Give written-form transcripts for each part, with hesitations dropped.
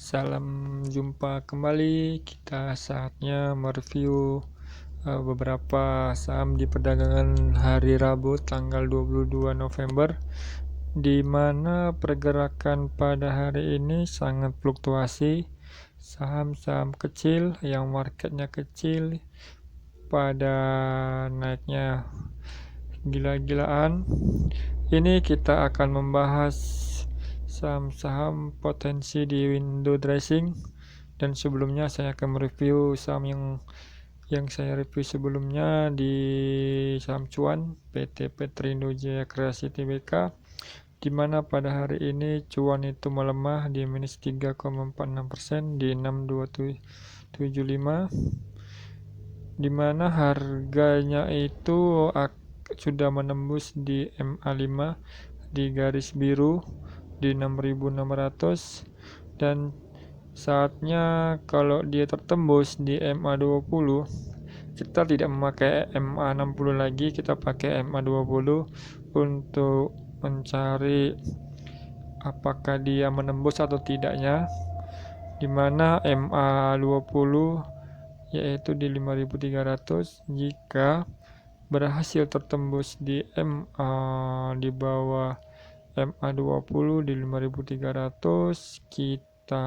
Salam jumpa kembali. Kita saatnya mereview beberapa saham di perdagangan hari Rabu tanggal 22 November, di mana pergerakan pada hari ini sangat fluktuasi. Saham-saham kecil yang marketnya kecil pada naiknya gila-gilaan. Ini kita akan membahas saham-saham potensi di window dressing, dan sebelumnya saya akan mereview saham yang saya review sebelumnya di saham cuan PT Petrindo Jaya Kreasi Tbk, di mana pada hari ini cuan itu melemah di minus 3,46% di 6275, di mana harganya itu sudah menembus di MA5 di garis biru di 6.600, dan saatnya kalau dia tertembus di MA20, kita tidak memakai MA60 lagi, kita pakai MA20 untuk mencari apakah dia menembus atau tidaknya, dimana MA20 yaitu di 5.300. Jika berhasil tertembus di di bawah MA20 di 5.300, kita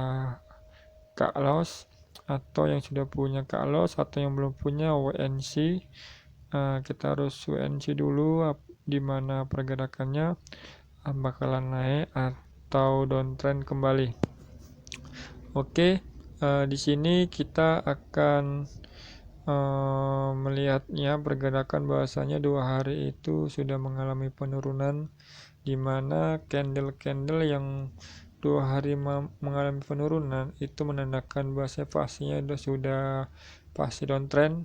cut loss, atau yang sudah punya cut loss atau yang belum punya WNC, kita harus WNC dulu di mana pergerakannya bakalan naik atau downtrend kembali. Oke, di sini kita akan melihatnya pergerakan bahwasanya 2 hari itu sudah mengalami penurunan, di mana candle-candle yang 2 hari mengalami penurunan itu menandakan bahwa fasenya sudah fase downtrend,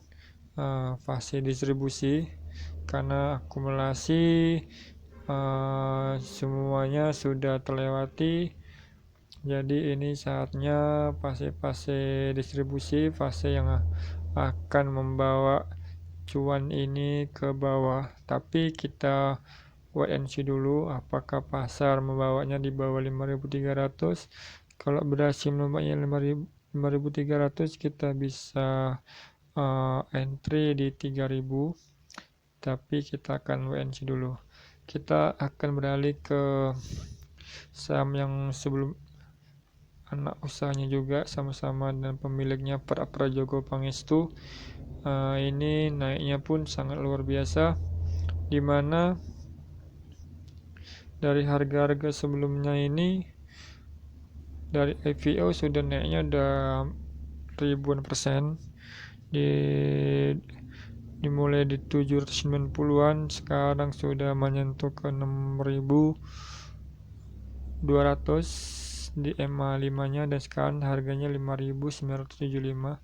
fase distribusi, karena akumulasi semuanya sudah terlewati. Jadi ini saatnya fase-fase distribusi, fase yang akan membawa cuan ini ke bawah. Tapi kita WNC dulu apakah pasar membawanya di bawah 5.300. Kalau berhasil membawanya 5.300, kita bisa entry di 3.000, tapi kita akan WNC dulu. Kita akan beralih ke saham yang sebelum anak usahanya juga sama-sama dan pemiliknya Pak Prajogo Pangestu. Ini naiknya pun sangat luar biasa, di mana dari harga-harga sebelumnya ini dari IPO sudah naiknya udah ribuan persen, dimulai di 790-an, sekarang sudah menyentuh ke 6.200 di MA5-nya, dan sekarang harganya 5.975,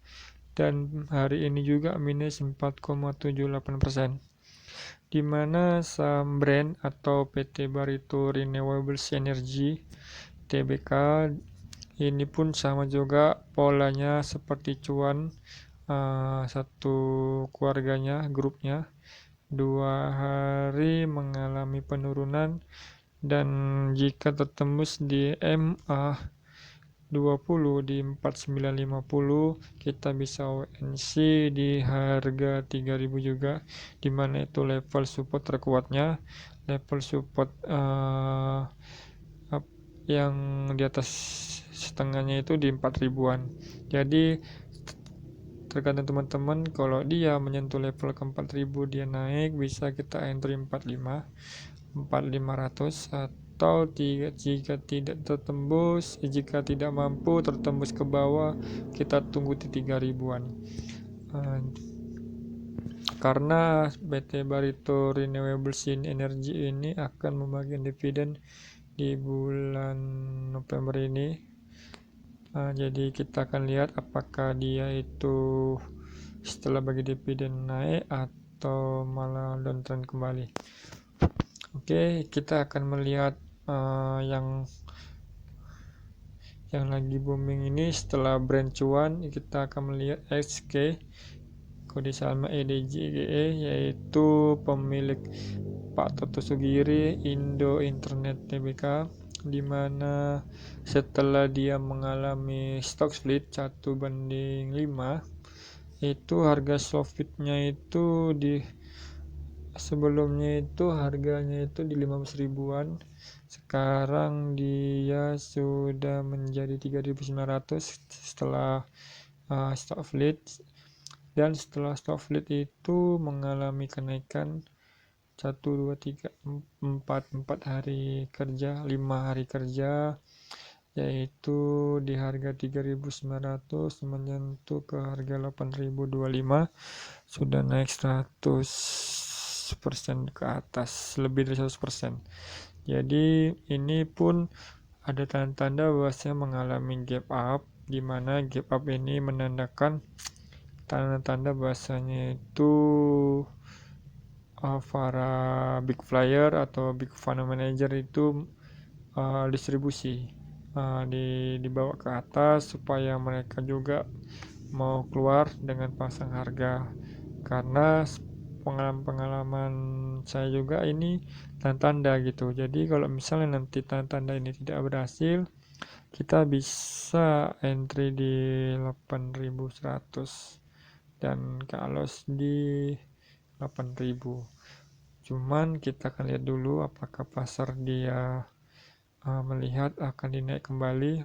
dan hari ini juga minus 4,78%, di mana saham brand atau PT Barito Renewable Energy Tbk ini pun sama juga polanya seperti cuan, satu keluarganya, grupnya 2 hari mengalami penurunan, dan jika tertembus di MA20 di 4950, kita bisa WNC di harga 3000 juga, dimana itu level support terkuatnya. Level support yang di atas setengahnya itu di 4000-an. Jadi tergantung teman-teman, kalau dia menyentuh level ke 4000 dia naik, bisa kita entry 4500, atau jika tidak tertembus, jika tidak mampu tertembus ke bawah, kita tunggu di 3000-an. Karena PT Barito Renewable Energy ini akan membagi dividen di bulan November ini, jadi kita akan lihat apakah dia itu setelah bagi dividen naik atau malah downtrend kembali. Oke, kita akan melihat yang lagi booming ini setelah brand cuan. Kita akan melihat XK, kode sahamnya EDJGE, yaitu pemilik Pak Toto Sugiri Indo Internet Tbk. dimana setelah dia mengalami stock split 1:5, itu harga Sofitnya itu sebelumnya itu harganya itu di 15 ribuan, sekarang dia sudah menjadi 3.900 setelah stock split. Dan setelah stock split itu mengalami kenaikan 1, 2, 3, 4 hari kerja, 5 hari kerja, yaitu di harga 3.900 menyentuh ke harga 8.025, sudah naik 100% ke atas, lebih dari 100%. Jadi ini pun ada tanda-tanda bahwasanya mengalami gap up, di mana gap up ini menandakan tanda-tanda bahwasanya itu para big flyer atau big fund manager itu distribusi dibawa ke atas supaya mereka juga mau keluar dengan pasang harga. Karena pengalaman saya juga ini tanda-tanda gitu. Jadi kalau misalnya nanti tanda-tanda ini tidak berhasil, kita bisa entry di 8.100 dan kalau di 8.000. Cuman kita akan lihat dulu apakah pasar dia melihat akan dinaik kembali.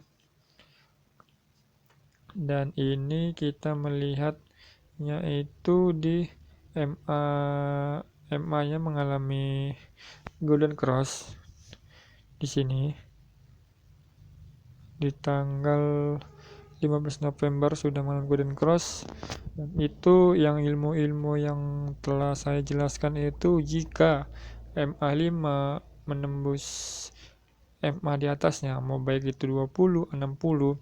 Dan ini kita melihatnya itu di MA-nya mengalami golden cross di sini di tanggal 15 November sudah mengalami golden cross. Dan itu yang ilmu-ilmu yang telah saya jelaskan itu jika MA5 menembus MA di atasnya, mau baik itu 20, 60,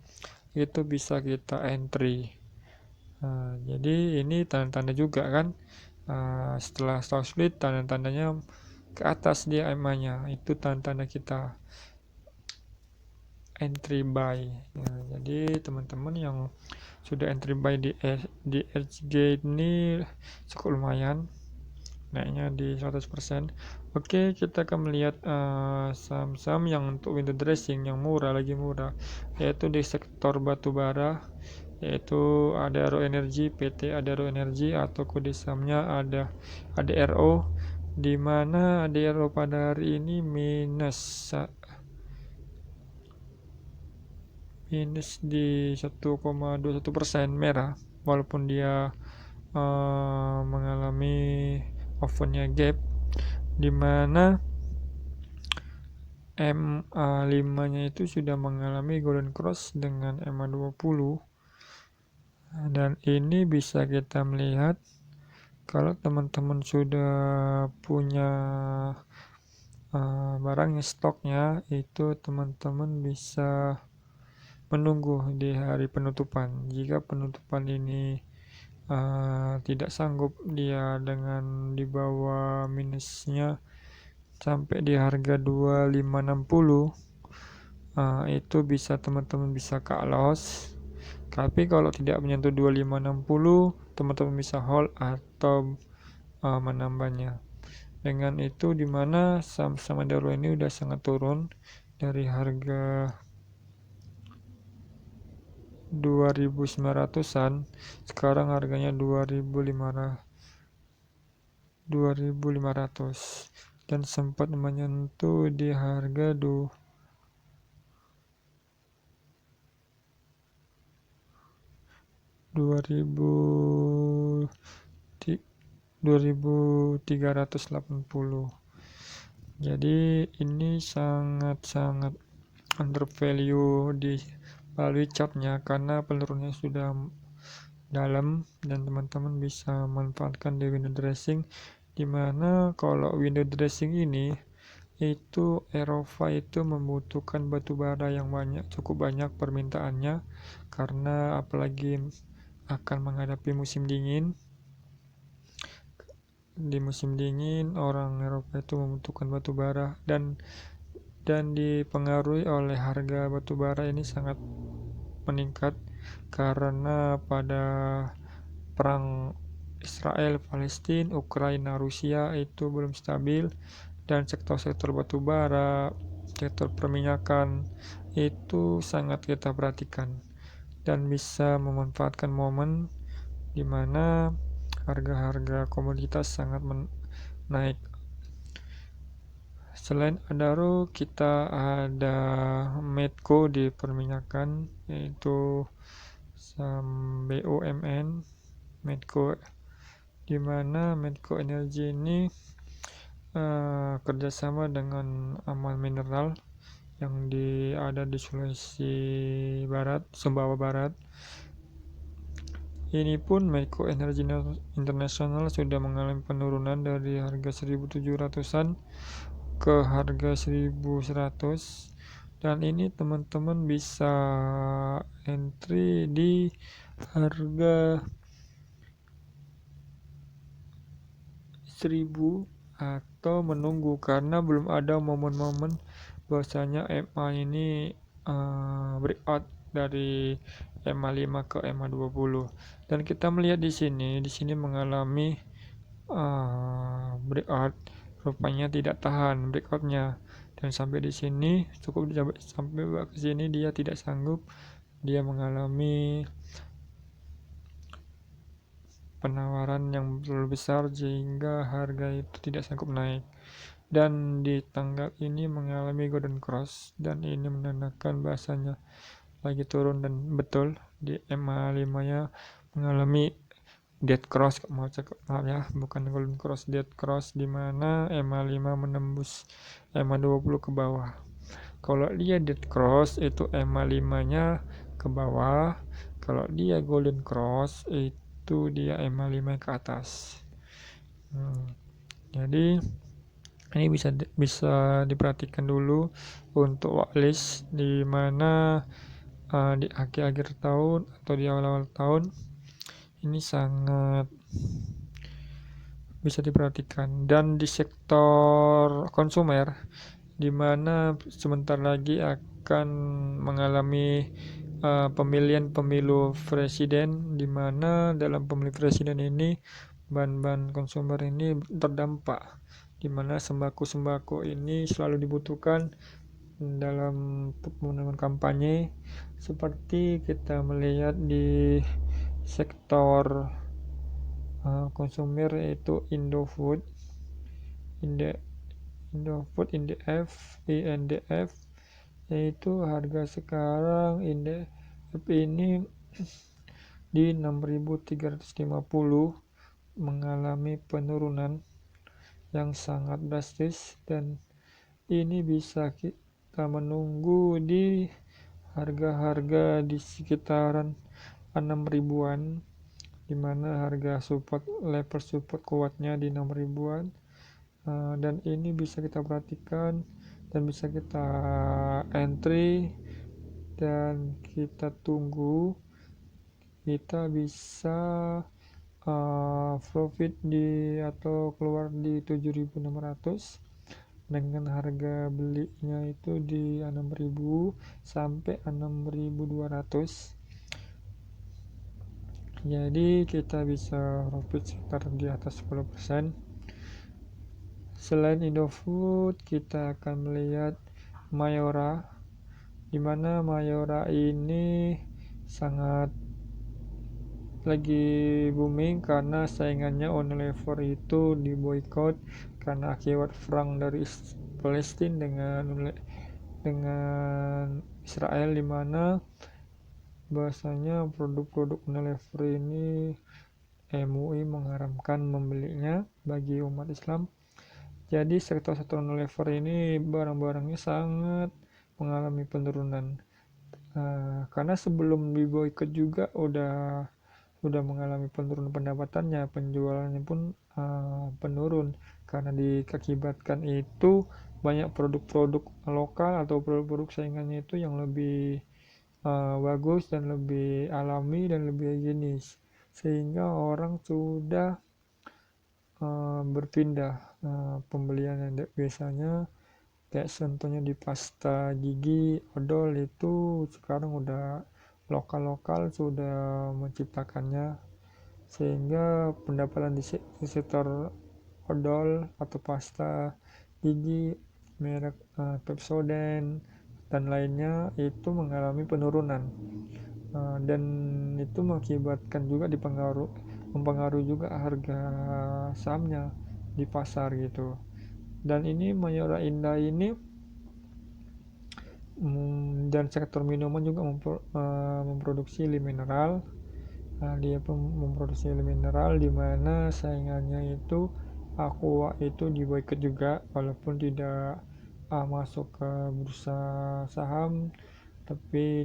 itu bisa kita entry. Jadi ini tanda-tanda juga kan, setelah stock split tanda-tandanya ke atas dia MA-nya, itu tanda-tanda kita entry buy. Jadi teman-teman yang sudah entry buy di SG ini cukup lumayan, naiknya di 100%. Oke, kita akan melihat saham-saham yang untuk window dressing yang lagi murah, yaitu di sektor batubara, yaitu Adaro Energy, PT Adaro Energy, atau kode sahamnya ada ADRO, di mana ADRO pada hari ini minus di 1,21% merah, walaupun dia mengalami ovennya gap, dimana MA5 nya itu sudah mengalami golden cross dengan MA20, dan ini bisa kita melihat kalau teman-teman sudah punya barangnya, stoknya, itu teman-teman bisa menunggu di hari penutupan. Jika penutupan ini tidak sanggup dia dengan di bawah minusnya sampai di harga 2560, itu bisa teman-teman bisa cut loss. Tapi kalau tidak menyentuh 2560, teman-teman bisa hold atau menambahnya. Dengan itu dimana saham-saham Adaro ini udah sangat turun dari harga 2.900-an, sekarang harganya 2.500 dan sempat menyentuh di harga 2.380. Jadi ini sangat-sangat undervalue di melalui chartnya karena penurunannya sudah dalam, dan teman-teman bisa manfaatkan di window dressing, dimana kalau window dressing ini itu Eropa itu membutuhkan batu bara yang cukup banyak permintaannya, karena apalagi akan menghadapi musim dingin. Di musim dingin orang Eropa itu membutuhkan batu bara, dan dipengaruhi oleh harga batu bara ini sangat meningkat karena pada perang Israel Palestina, Ukraina Rusia itu belum stabil, dan sektor-sektor batu bara sektor perminyakan itu sangat kita perhatikan dan bisa memanfaatkan momen di mana harga-harga komoditas sangat naik. Selain Adaro, kita ada Medco di perminyakan, yaitu saham BUMN Medco, di mana Medco Energi ini kerjasama dengan Amal Mineral yang ada di Sulawesi Barat, Sumbawa Barat. Ini pun Medco Energi Internasional sudah mengalami penurunan dari harga 1.700-an ke harga 1.100, dan ini teman-teman bisa entry di harga 1.000 atau menunggu, karena belum ada momen-momen bahwasanya EMA ini breakout dari EMA 5 ke EMA 20, dan kita melihat di sini mengalami breakout, rupanya tidak tahan breakoutnya, dan sampai di sini cukup sampai ke sini dia tidak sanggup, dia mengalami penawaran yang terlalu besar sehingga harga itu tidak sanggup naik, dan di tanggal ini mengalami golden cross, dan ini menandakan bahasanya lagi turun, dan betul di EMA 5 nya mengalami dead cross, maaf ya, bukan golden cross, dead cross, di mana EMA 5 menembus EMA 20 ke bawah. Kalau dia dead cross itu EMA 5 nya ke bawah, kalau dia golden cross itu dia EMA 5 ke atas. Jadi ini bisa diperhatikan dulu untuk watchlist, di mana di akhir-akhir tahun atau di awal-awal tahun ini sangat bisa diperhatikan. Dan di sektor konsumer, di mana sebentar lagi akan mengalami pemilihan pemilu presiden, di mana dalam pemilu presiden ini bahan-bahan konsumer ini terdampak, di mana sembako-sembako ini selalu dibutuhkan dalam pemenangan kampanye. Seperti kita melihat di sektor konsumer, yaitu Indofood, INDF, yaitu harga sekarang INDF ini di 6.350 mengalami penurunan yang sangat drastis, dan ini bisa kita menunggu di harga-harga di sekitaran 6.000-an, di mana harga level support kuatnya di 6.000-an, dan ini bisa kita perhatikan dan bisa kita entry, dan kita tunggu, kita bisa profit atau keluar di 7.600 dengan harga belinya itu di 6.000 sampai 6.200. Jadi kita bisa profit sekitar di atas 10%. Selain Indofood, kita akan melihat Mayora, di mana Mayora ini sangat lagi booming karena saingannya Unilever itu diboikot karena akibat perang dari Palestina dengan Israel, di mana bahasanya produk-produk Unilever ini MUI mengharamkan membelinya bagi umat Islam. Jadi sektor-sektor Unilever ini barang-barangnya sangat mengalami penurunan, karena sebelum diboikot juga udah mengalami penurunan pendapatannya, penjualannya pun penurun, karena diakibatkan itu banyak produk-produk lokal atau produk-produk saingannya itu yang lebih bagus dan lebih alami dan lebih higienis, sehingga orang sudah berpindah pembelian. Biasanya kayak contohnya di pasta gigi odol itu sekarang udah lokal sudah menciptakannya, sehingga pendapatan di sektor odol atau pasta gigi merek Pepsodent dan lainnya itu mengalami penurunan, dan itu mengakibatkan juga mempengaruhi juga harga sahamnya di pasar gitu. Dan ini Mayora Indah ini dan sektor minuman juga memproduksi mineral. Dia pun memproduksi mineral di mana saingannya itu Aqua itu diboikot juga, walaupun tidak masuk ke bursa saham, tapi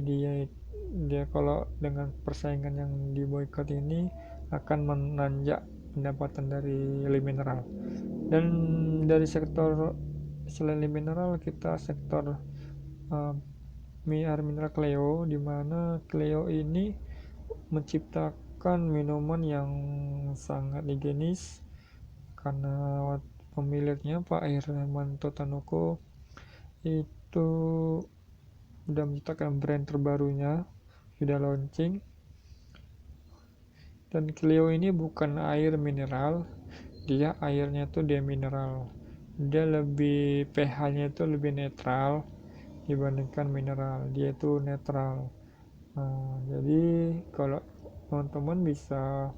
dia kalau dengan persaingan yang diboikot ini akan menanjak pendapatan dari mineral. Dan dari sektor selain mineral, kita sektor air mineral Cleo, di mana Cleo ini menciptakan minuman yang sangat higienis karena pemiliknya Pak Hermanto Tanoko itu sudah menciptakan brand terbarunya, sudah launching. Dan Cleo ini bukan air mineral, dia airnya tuh demineral, dia lebih pH-nya itu lebih netral dibandingkan mineral, dia itu netral. Jadi kalau teman-teman bisa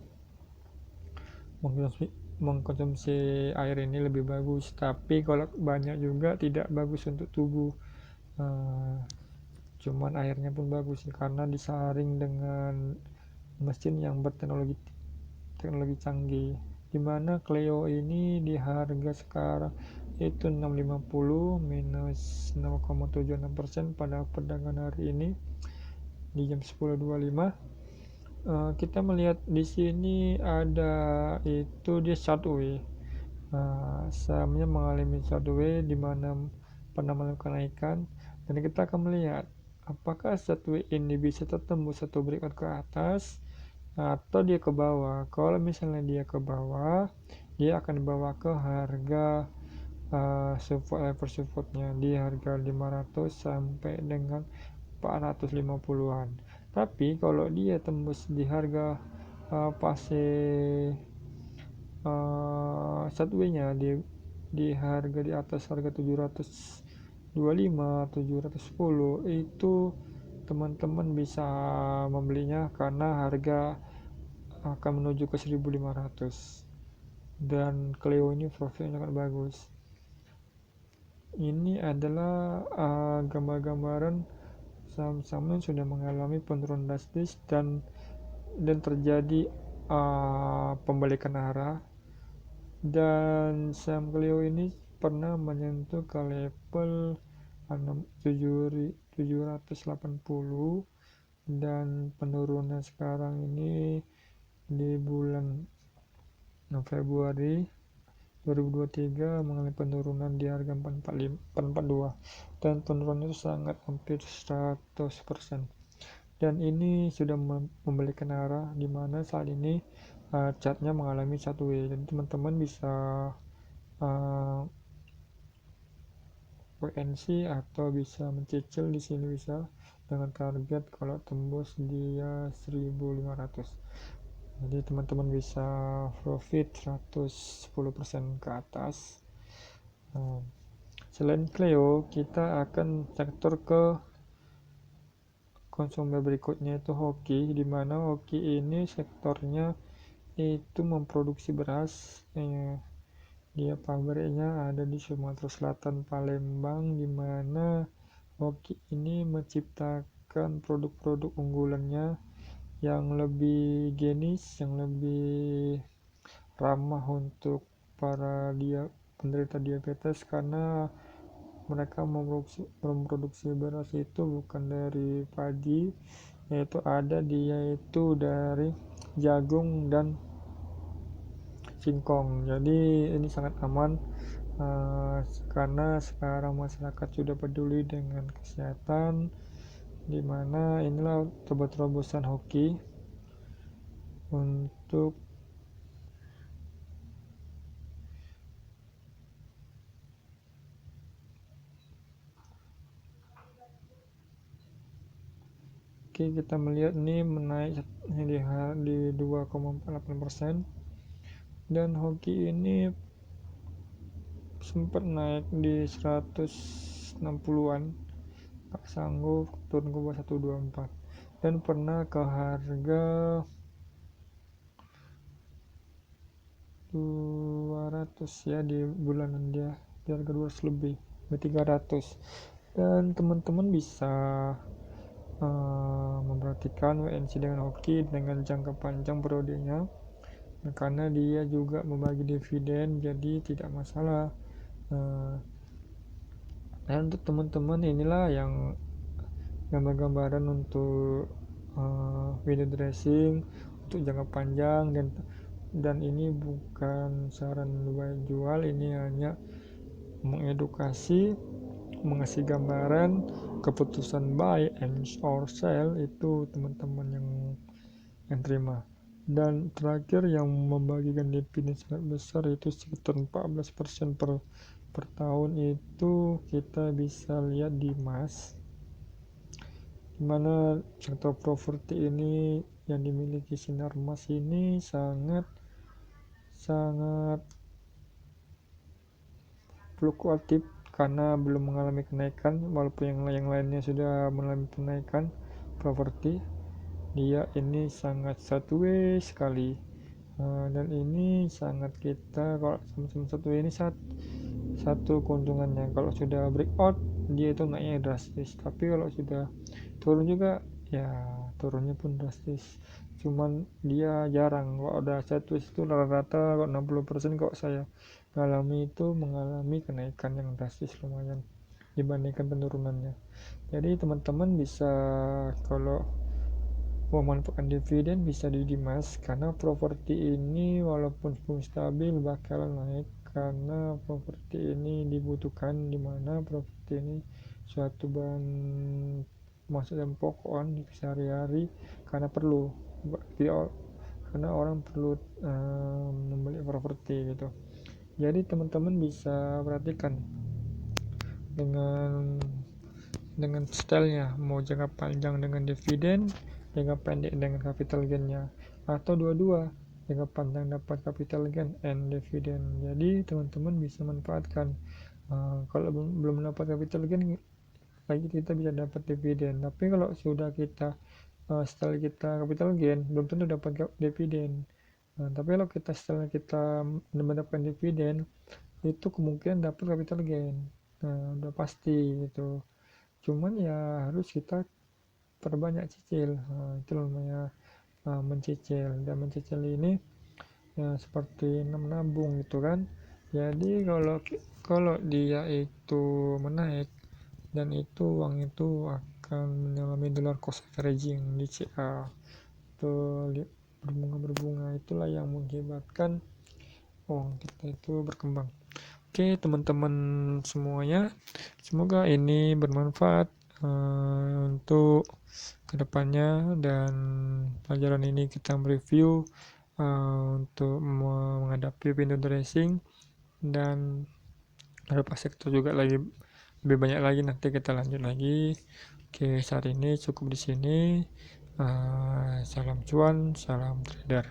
mengkonsumsi air ini lebih bagus, tapi kalau banyak juga tidak bagus untuk tubuh. Cuman airnya pun bagus karena disaring dengan mesin yang berteknologi canggih, dimana Cleo ini di harga sekarang itu 650 minus 0,76% pada perdagangan hari ini di jam 10.25. Kita melihat di sini ada itu dia sideways, sahamnya mengalami sideways di mana pernah mengalami kenaikan, dan kita akan melihat apakah sideways ini bisa tembus atau breakout ke atas atau dia ke bawah. Kalau misalnya dia ke bawah, dia akan dibawa ke harga supportnya di harga 500 sampai dengan 450-an. Tapi kalau dia tembus di harga fase sideways-nya di harga di atas harga 725 710, itu teman-teman bisa membelinya karena harga akan menuju ke 1500, dan Cleo ini profilnya sangat bagus. Ini adalah gambar-gambaran saham-saham yang sudah mengalami penurunan drastis dan terjadi pembalikan arah, dan saham Cleo ini pernah menyentuh ke level 780, dan penurunan sekarang ini di bulan Februari 2023 mengalami penurunan di harga 442, dan penurunan itu sangat hampir 100%, dan ini sudah membalikan arah di mana saat ini chartnya mengalami sideways. Jadi teman-teman bisa WNC atau bisa mencicil di sini bisa dengan target kalau tembus dia 1500. Jadi teman-teman bisa profit 110% ke atas. Selain Cleo, kita akan sektor ke konsumer berikutnya, itu Hoki, di mana Hoki ini sektornya itu memproduksi beras. Dia pabriknya ada di Sumatera Selatan, Palembang, di mana Hoki ini menciptakan produk-produk unggulannya yang lebih higienis, yang lebih ramah untuk para penderita diabetes, karena mereka memproduksi beras itu bukan dari padi, yaitu dari jagung dan singkong. Jadi ini sangat aman karena sekarang masyarakat sudah peduli dengan kesehatan, dimana inilah terobosan Hoki untuk kita melihat ini menaik di 2,48%, dan Hoki ini sempat naik di 160-an, nggak sanggup turun ke bawah 124, dan pernah ke harga 200 ya di bulanan dia, di harga 200 lebih, 300. Dan teman-teman bisa memperhatikan WNC dengan hoki dengan jangka panjang periodenya, karena dia juga membagi dividen, jadi tidak masalah. Dan untuk teman-teman, inilah yang gambar-gambaran untuk window dressing untuk jangka panjang, dan ini bukan saran buy jual, ini hanya mengedukasi, mengasih gambaran. Keputusan buy and or sell itu teman-teman yang terima. Dan terakhir, yang membagikan dividen sangat besar itu sekitar 14% per tahun, itu kita bisa lihat di Mas, dimana sektor properti ini yang dimiliki Sinar Mas ini sangat fluktuatif karena belum mengalami kenaikan, walaupun yang lainnya sudah mengalami kenaikan. Properti dia ini sangat sideways sekali, dan ini sangat, kita kalau sama-sama sideways ini satu keuntungannya, kalau sudah breakout dia itu naiknya drastis, tapi kalau sudah turun juga ya turunnya pun drastis. Cuman dia jarang, kalau udah sideways itu rata-rata kalau 60% kalau saya mengalami kenaikan yang drastis lumayan dibandingkan penurunannya. Jadi teman-teman bisa, kalau memanfaatkan dividen, bisa di Dimas, karena properti ini walaupun belum stabil bakalan naik, karena properti ini dibutuhkan, dimana properti ini suatu bahan masuk dalam pokokan di sehari-hari, karena orang perlu membeli properti gitu. Jadi teman-teman bisa perhatikan dengan stylenya, mau jangka panjang dengan dividen, jangka pendek dengan capital gain-nya, atau dua-dua, jangka panjang dapat capital gain and dividen. Jadi teman-teman bisa manfaatkan. Kalau belum dapat capital gain lagi, kita bisa dapat dividen. Tapi kalau sudah kita setelah kita capital gain, belum tentu dapat dividen. Tapi kalau setelah kita mendapatkan dividen, itu kemungkinan dapat capital gain, udah pasti gitu. Cuman ya harus kita perbanyak cicil. Itu namanya mencicil, dan mencicil ini ya seperti menabung gitu kan. Jadi kalau dia itu menaik, dan itu uang itu akan mengalami dollar cost averaging di CA, itu berbunga, itulah yang mengakibatkan uang kita itu berkembang. Oke teman-teman semuanya, semoga ini bermanfaat untuk kedepannya, dan pelajaran ini kita mereview untuk menghadapi window dressing, dan beberapa sektor juga lebih banyak lagi, nanti kita lanjut lagi. Oke, saat ini cukup di sini. Salam cuan, salam trader.